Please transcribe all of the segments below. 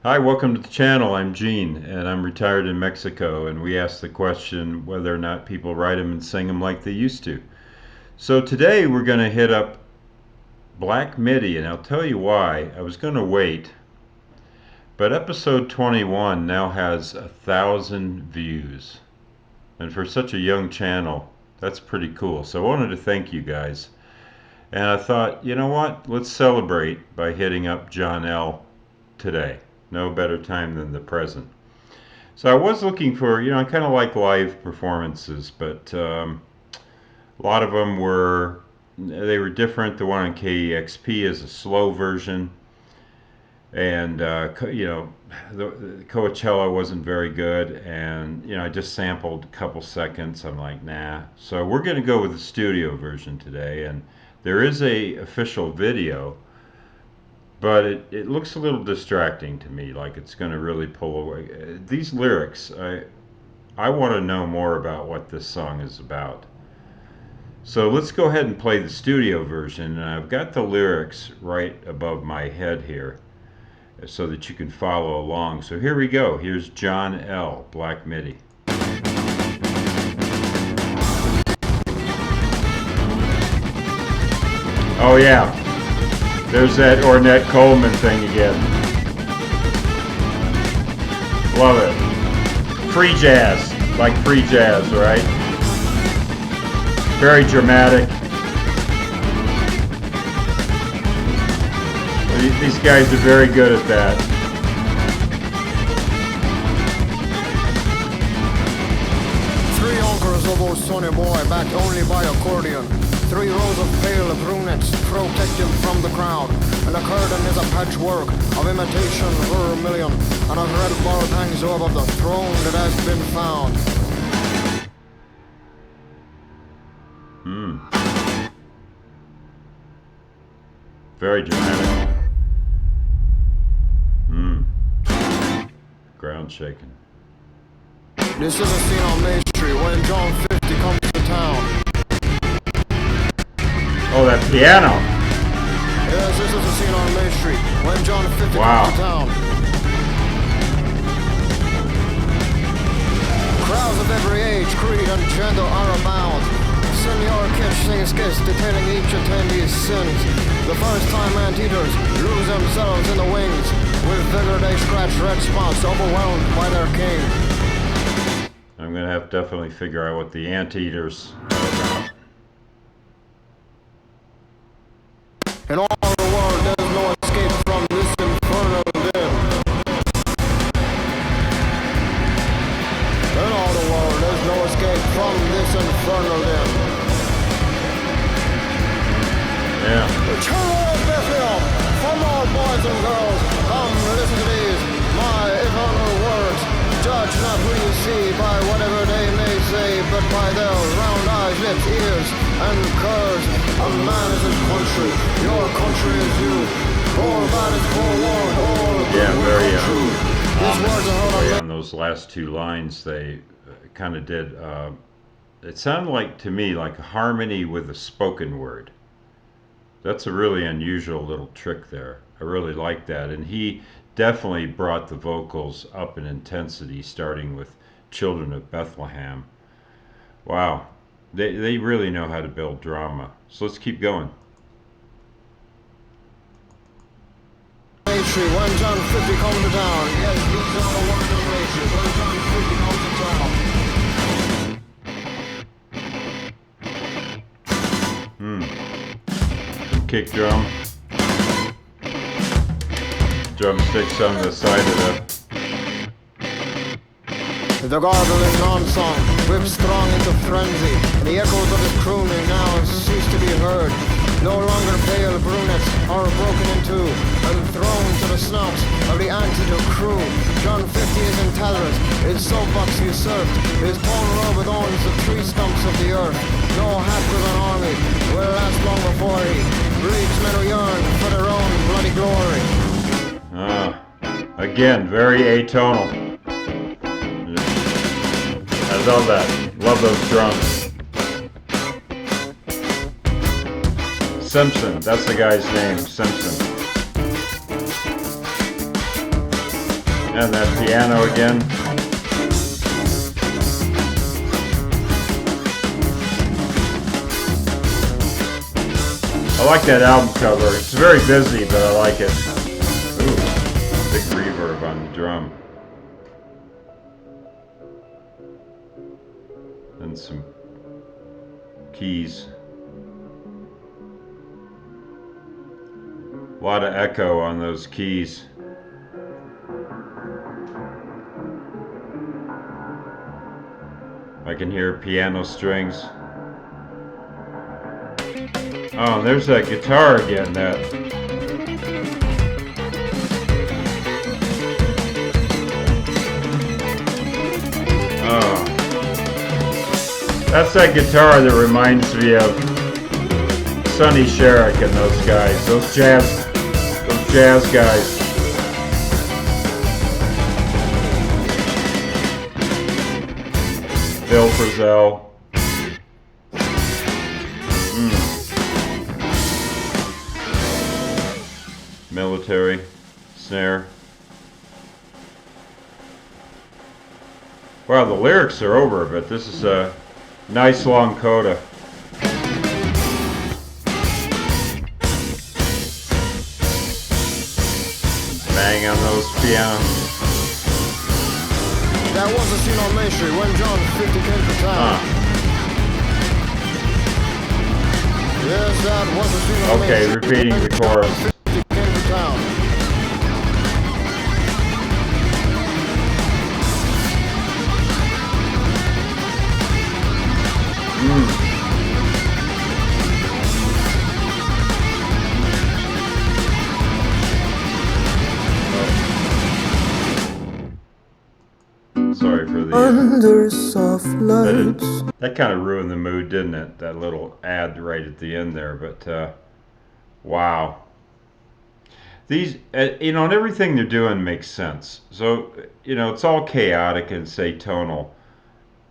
Hi, welcome to the channel. I'm Gene, and I'm retired in Mexico, and we asked the question whether or not people write them and sing them like they used to. So today we're going to hit up Black Midi, and I'll tell you why. I was going to wait, but episode 21 now has 1,000 views. And for such a young channel, that's pretty cool. So I wanted to thank you guys. And I thought, you know what? Let's celebrate by hitting up John L. today. No better time than the present. So I was looking for, I kind of like live performances, but a lot of them they were different. The one on KEXP is a slow version, and the Coachella wasn't very good, and I just sampled a couple seconds. I'm like, nah. So we're going to go with the studio version today, and there is a official video, but it looks a little distracting to me, like it's going to really pull away. These lyrics, I want to know more about what this song is about. So let's go ahead and play the studio version, and I've got the lyrics right above my head here so that you can follow along. So here we go. Here's John L., Black Midi. Oh yeah, there's that Ornette Coleman thing again. Love it. Free jazz, like free jazz, right? Very dramatic. These guys are very good at that. Three uncles of old Sonny Boy, backed only by accordion. 3 rows of pale brunettes protect him from the crowd. And the curtain is a patchwork of imitation vermilion. And a red board hangs over the throne that has been found. Very dramatic. Ground shaking. This is a scene on Main Street when John 50 comes to town. Oh, that piano. Yes, this is a scene on Main Street when John 50 Wow. comes to town. Crowds of every age, creed, and gender are abound. Senor Kitsch sings skits detailing each attendee's sins. The first-time anteaters lose themselves in the wings. With vigor they scratch red spots, overwhelmed by their king. I'm going to have to definitely figure out what the anteaters are about. In all the world, there's no escape from this infernal din. In all the world, there's no escape from this infernal din. Yeah. The children of Bethlehem, from all boys and girls, come listen to these, my eternal words. Judge not who you see by whatever they may say, but by their round eyes, lips, ears, and curves. A man is his country, your country is you. All that is forewarned, all Yeah, very true. These words are heard on those last 2 lines. They kind of did. It sounded like to me like a harmony with a spoken word. That's a really unusual little trick there. I really like that, and he definitely brought the vocals up in intensity, starting with Children of Bethlehem. Wow, they really know how to build drama. So let's keep going. Main Street when John 50 comes to town. Yes, these are the words of Main Street when John 50 comes to town. Kick drum. Drumsticks on the side of The garbling non-song whips strong into frenzy, and the echoes of his crooning now cease to be heard. No longer pale brunettes are broken in two and thrown to the snouts of the antidote crew. John 50 is in tatters, his soapbox usurped, his torn robe adorns the tree stumps of the earth. No hat-driven army will last long before he breeds men who yearn for their own bloody glory. again, very atonal. I love that. Love those drums. Simpson, that's the guy's name, Simpson. And that piano again. I like that album cover. It's very busy, but I like it. Ooh, big reverb on the drum. And some keys. A lot of echo on those keys. I can hear piano strings. Oh, there's that guitar again. Oh, that's that guitar that reminds me of Sonny Sherrick and those guys, those jazz guys. Bill Frisell. Military snare. Wow, the lyrics are over, but this is a nice long coda. Bang on those pianos. That was a scene on Main Street when John 50 came to town. Yes, that was a scene on Main Okay, Street repeating when the John chorus. 50 came to town. Sorry for the under soft lights. that kind of ruined the mood, didn't it? That little ad right at the end there. But wow, these and everything they're doing makes sense. So it's all chaotic and say tonal,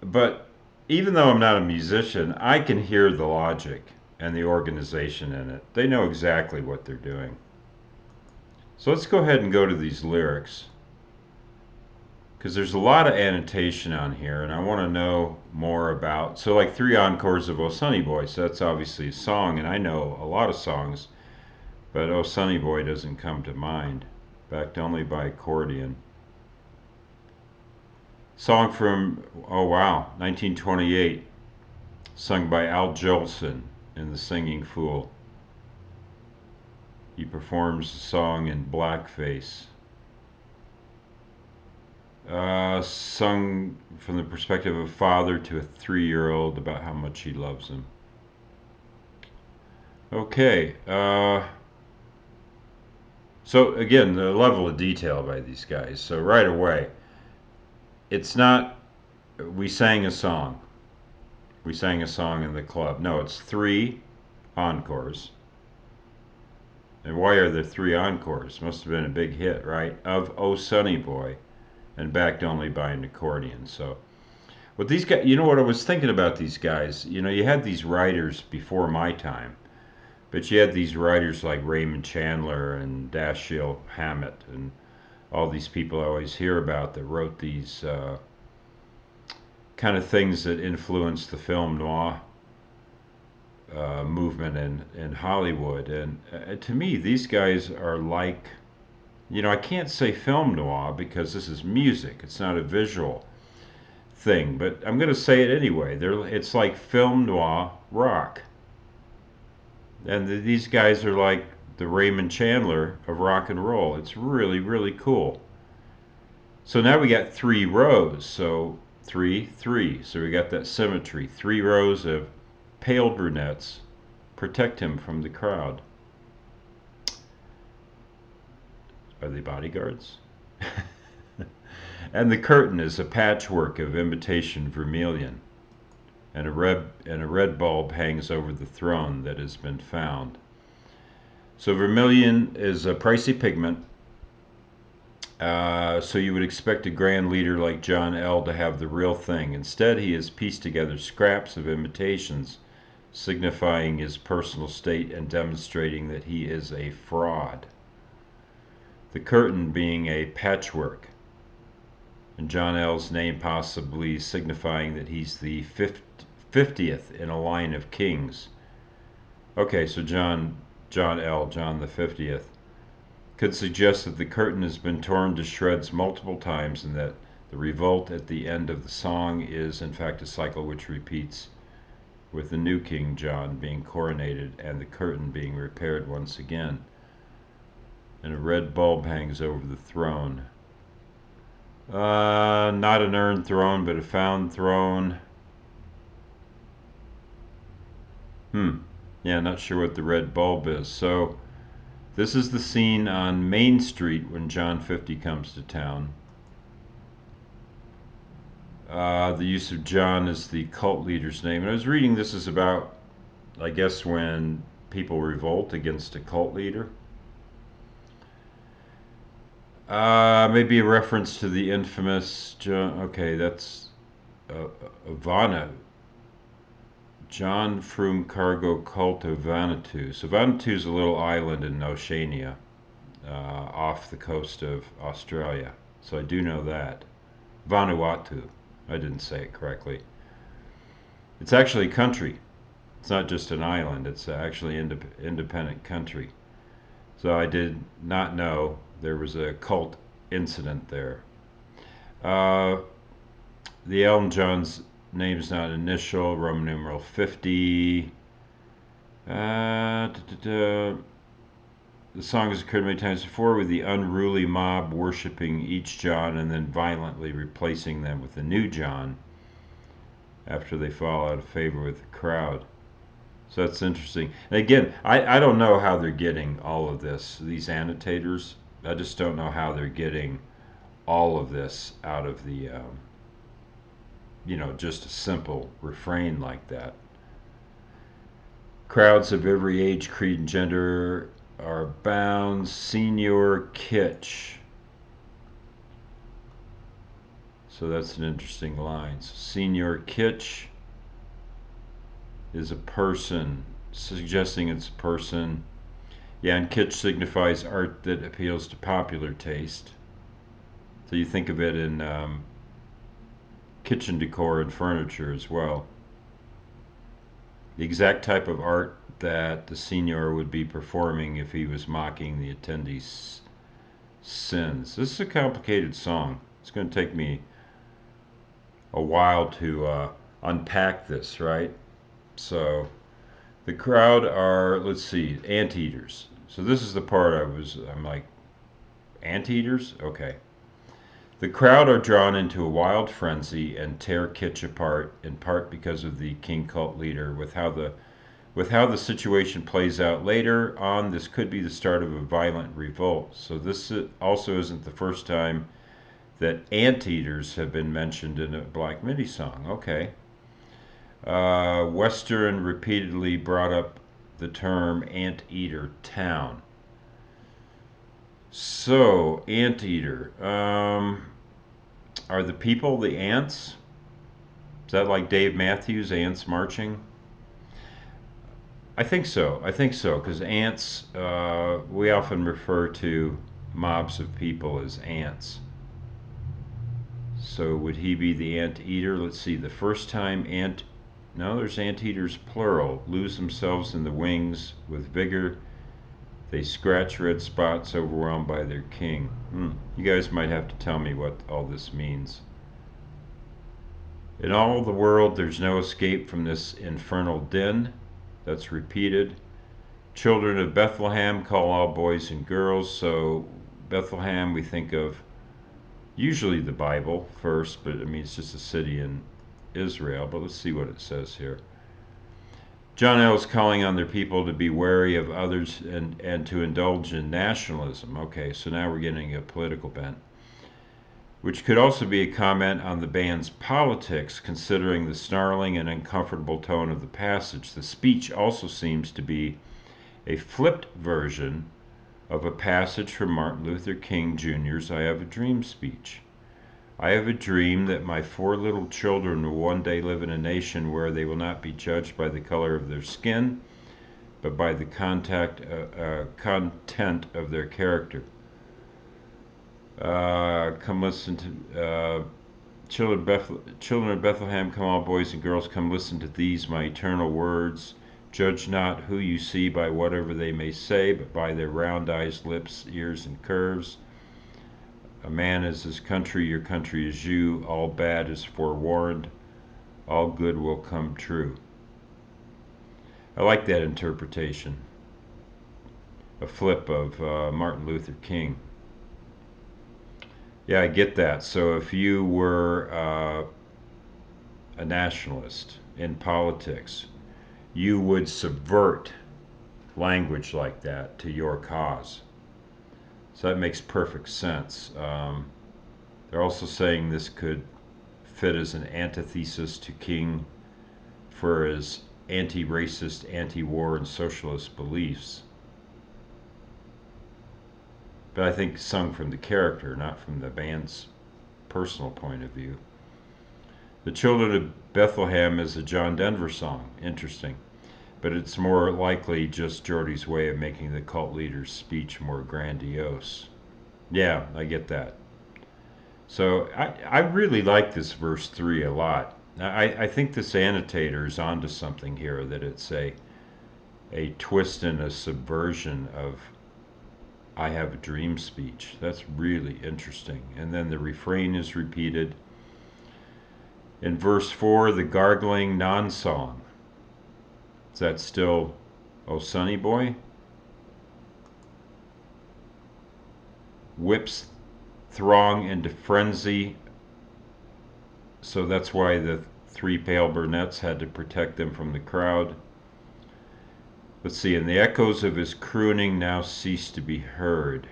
but even though I'm not a musician, I can hear the logic and the organization in it. They know exactly what they're doing. So let's go ahead and go to these lyrics, because there's a lot of annotation on here, and I want to know more about. So like 3 Encores of Oh Sonny Boy, so that's obviously a song, and I know a lot of songs, but Oh Sonny Boy doesn't come to mind. Backed only by accordion. Song from, oh wow, 1928, sung by Al Jolson in The Singing Fool. He performs the song in blackface. Sung from the perspective of a father to a 3-year-old about how much he loves him. Okay, so again, the level of detail by these guys. So right away, it's not, we sang a song. We sang a song in the club. No, it's 3 encores. And why are there 3 encores? Must have been a big hit, right? Of Oh Sonny Boy, and backed only by an accordion. So, what these guys, what I was thinking about these guys, you had these writers before my time, but you had these writers like Raymond Chandler and Dashiell Hammett and all these people I always hear about that wrote these kind of things that influenced the film noir movement in Hollywood. And to me, these guys are like, I can't say film noir because this is music. It's not a visual thing, but I'm going to say it anyway. It's like film noir rock. And these guys are like the Raymond Chandler of rock and roll. It's really, really cool. So now we got 3 rows. So 3, 3. So we got that symmetry. 3 rows of pale brunettes protect him from the crowd. Are they bodyguards? And the curtain is a patchwork of imitation vermilion, and a red bulb hangs over the throne that has been found. So vermilion is a pricey pigment. So you would expect a grand leader like John L. to have the real thing. Instead, he has pieced together scraps of imitations, signifying his personal state and demonstrating that he is a fraud. The curtain being a patchwork and John L's name possibly signifying that he's the 50th in a line of kings. Okay, so John L, John the 50th, could suggest that the curtain has been torn to shreds multiple times and that the revolt at the end of the song is in fact a cycle which repeats with the new King John being coronated and the curtain being repaired once again. And a red bulb hangs over the throne. Not an earned throne, but a found throne. Yeah, not sure what the red bulb is. So this is the scene on Main Street when John 50 comes to town. The use of John as the cult leader's name. And I was reading this is about, I guess, when people revolt against a cult leader. Maybe a reference to the infamous John. Okay, that's Ivana. John Froome Cargo Cult of Vanuatu. So Vanuatu is a little island in Oceania, off the coast of Australia. So I do know that. Vanuatu. I didn't say it correctly. It's actually a country. It's not just an island. It's actually independent country. So I did not know there was a cult incident there. The Elton John's name's not initial. Roman numeral 50. The song has occurred many times before with the unruly mob worshiping each John and then violently replacing them with a new John after they fall out of favor with the crowd. So that's interesting. And again, I don't know how they're getting all of this, these annotators. I just don't know how they're getting all of this out of the, just a simple refrain like that. Crowds of every age, creed, and gender are bound. Senior kitsch. So that's an interesting line. So senior kitsch is a person, suggesting it's a person. Yeah, and kitsch signifies art that appeals to popular taste. So you think of it in kitchen decor and furniture as well. The exact type of art that the senior would be performing if he was mocking the attendees' sins. This is a complicated song. It's going to take me a while to unpack this, right? So the crowd are, let's see, anteaters. So this is the part I'm like, anteaters? Okay. The crowd are drawn into a wild frenzy and tear Kitsch apart, in part because of the king cult leader. With how the situation plays out later on, this could be the start of a violent revolt. So this also isn't the first time that anteaters have been mentioned in a Black Midi song. Okay. Western repeatedly brought up the term anteater town. So, anteater. Are the people the ants? Is that like Dave Matthews, Ants Marching? I think so, because ants, we often refer to mobs of people as ants. So would he be the anteater? Let's see, the first time no, there's anteaters plural, lose themselves in the wings with vigor. They scratch red spots overwhelmed by their king. You guys might have to tell me what all this means. In all the world, there's no escape from this infernal din. That's repeated. Children of Bethlehem, call all boys and girls. So Bethlehem, we think of usually the Bible first, but I mean it's just a city in Israel. But let's see what it says here. John L. is calling on their people to be wary of others and to indulge in nationalism. Okay, so now we're getting a political bent, which could also be a comment on the band's politics, considering the snarling and uncomfortable tone of the passage. The speech also seems to be a flipped version of a passage from Martin Luther King Jr.'s I Have a Dream speech. I have a dream that my 4 little children will one day live in a nation where they will not be judged by the color of their skin, but by the content of their character. Come listen to children of Bethlehem, come all boys and girls, come listen to these my eternal words. Judge not who you see by whatever they may say, but by their round eyes, lips, ears, and curves. A man is his country, your country is you. All bad is forewarned, all good will come true. I like that interpretation. A flip of Martin Luther King. Yeah, I get that. So if you were a nationalist in politics, you would subvert language like that to your cause. So that makes perfect sense. They're also saying this could fit as an antithesis to King for his anti-racist, anti-war, and socialist beliefs. But I think sung from the character, not from the band's personal point of view. The Children of Bethlehem is a John Denver song. Interesting. But it's more likely just Jordy's way of making the cult leader's speech more grandiose. Yeah, I get that. So I really like this verse 3 a lot. I think this annotator is onto something here, that it's a twist and a subversion of I have a dream speech. That's really interesting. And then the refrain is repeated. In verse 4, the gargling non-song. Is that still Oh Sonny Boy? Whips throng into frenzy. So that's why the three pale brunettes had to protect them from the crowd. Let's see, and the echoes of his crooning now cease to be heard.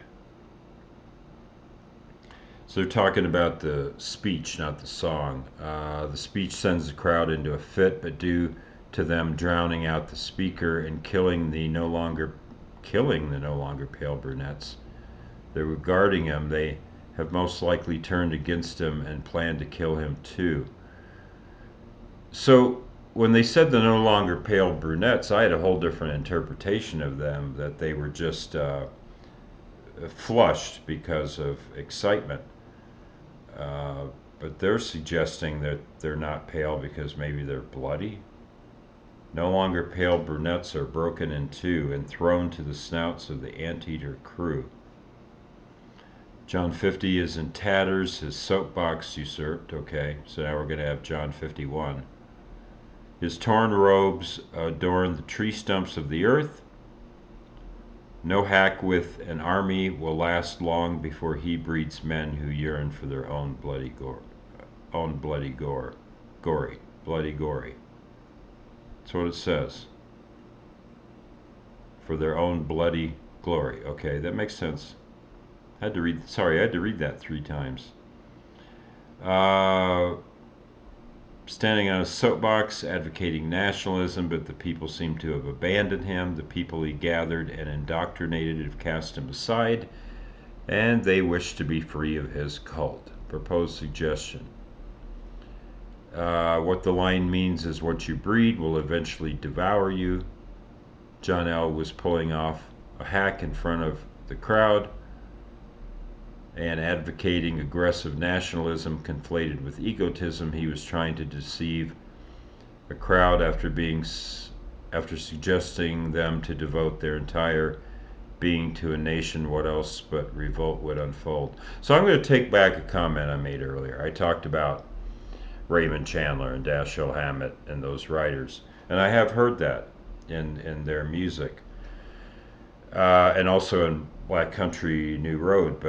So they're talking about the speech, not the song. The speech sends the crowd into a fit, but due to them drowning out the speaker and killing the no longer pale brunettes that were guarding him, they have most likely turned against him and planned to kill him too. So when they said the no longer pale brunettes, I had a whole different interpretation of them, that they were just flushed because of excitement. But they're suggesting that they're not pale because maybe they're bloody. No longer pale brunettes are broken in two and thrown to the snouts of the anteater crew. John 50 is in tatters, his soapbox usurped. Okay, so now we're going to have John 51. His torn robes adorn the tree stumps of the earth. No hack with an army will last long before he breeds men who yearn for their own bloody gore. Bloody gory. That's what it says. For their own bloody glory. Okay, that makes sense. I had to read that 3 times. Standing on a soapbox, advocating nationalism, but the people seem to have abandoned him. The people he gathered and indoctrinated have cast him aside, and they wish to be free of his cult. Proposed suggestion. What the line means is what you breed will eventually devour you. John L. was pulling off a hack in front of the crowd and advocating aggressive nationalism conflated with egotism. He was trying to deceive a crowd after suggesting them to devote their entire being to a nation. What else but revolt would unfold? So I'm going to take back a comment I made earlier. I talked about Raymond Chandler and Dashiell Hammett and those writers, and I have heard that in their music, and also in Black Country New Road,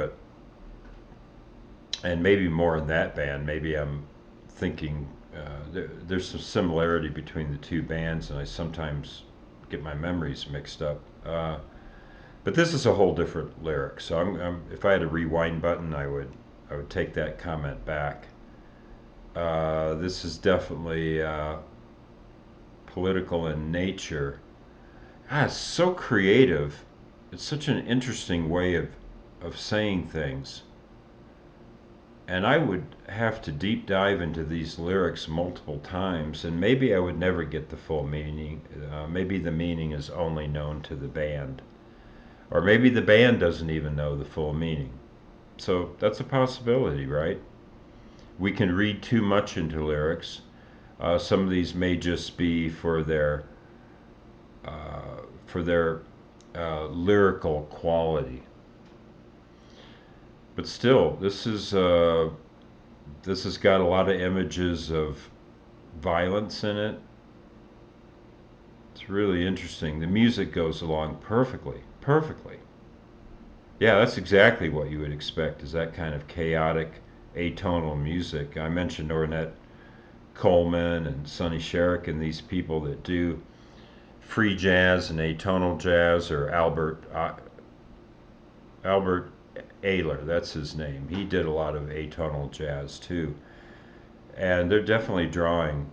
and maybe more in that band. Maybe I'm thinking there's some similarity between the two bands, and I sometimes get my memories mixed up. But this is a whole different lyric. So if I had a rewind button, I would take that comment back. This is definitely political in nature. It's so creative. It's such an interesting way of saying things. And I would have to deep dive into these lyrics multiple times, and maybe I would never get the full meaning. Maybe the meaning is only known to the band. Or maybe the band doesn't even know the full meaning. So that's a possibility, right? We can read too much into lyrics. Some of these may just be for their lyrical quality. But still, this has got a lot of images of violence in it. It's really interesting. The music goes along perfectly, perfectly. Yeah, that's exactly what you would expect. Is that kind of chaotic, atonal music? I mentioned Ornette Coleman and Sonny Sherrick and these people that do free jazz and atonal jazz, or Albert Ayler, that's his name. He did a lot of atonal jazz too, and they're definitely drawing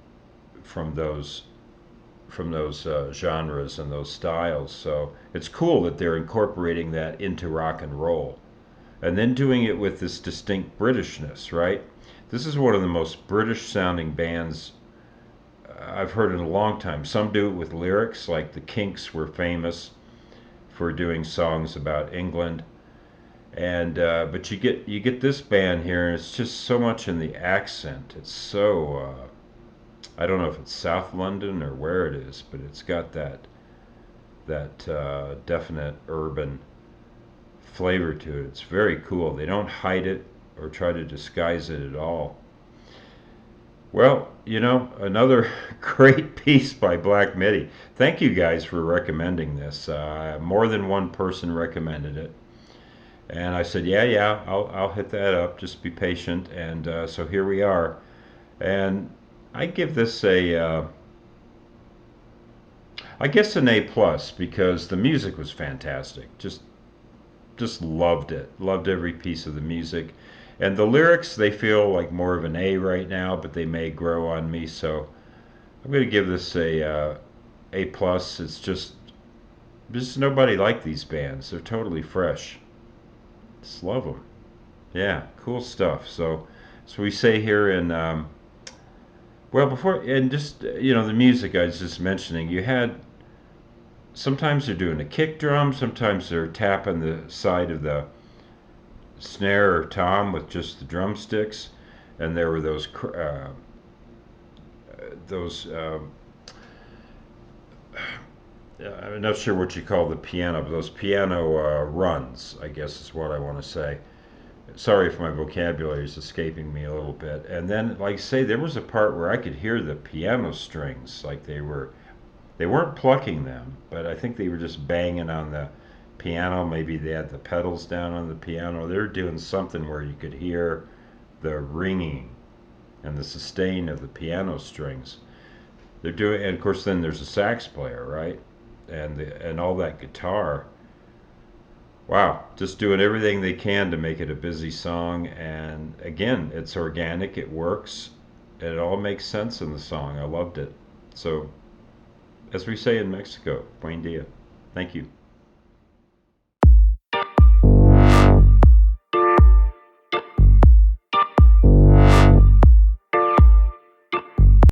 from those genres and those styles. So it's cool that they're incorporating that into rock and roll, and then doing it with this distinct Britishness, right? This is one of the most British sounding bands I've heard in a long time. Some do it with lyrics, like the Kinks were famous for doing songs about England, and but you get this band here, and it's just so much in the accent. It's so I don't know if it's South London or where it is, but it's got that definite urban flavor to it. It's very cool. They don't hide it or try to disguise it at all. Well, another great piece by Black Midi. Thank you guys for recommending this. More than one person recommended it. And I said, yeah, yeah, I'll hit that up. Just be patient. And so here we are. And I give this I guess an A plus, because the music was fantastic. Just loved it. Loved every piece of the music. And the lyrics, they feel like more of an A right now, but they may grow on me. So I'm going to give this A plus. It's just nobody like these bands. They're totally fresh. Just love them. Yeah, cool stuff. So we say here in well, before, and just the music I was just mentioning, you had sometimes they're doing a kick drum, sometimes they're tapping the side of the snare or tom with just the drumsticks, and there were those I'm not sure what you call the piano, but those piano runs, I guess is what I want to say. Sorry if my vocabulary is escaping me a little bit. And then, like I say, there was a part where I could hear the piano strings, like they weren't plucking them, but I think they were just banging on the piano. Maybe they had the pedals down on the piano. They were doing something where you could hear the ringing and the sustain of the piano strings. They're doing, and of course, then there's a sax player, right? And all that guitar. Wow, just doing everything they can to make it a busy song. And again, it's organic, it works, and it all makes sense in the song. I loved it. So, as we say in Mexico, buen dia. Thank you.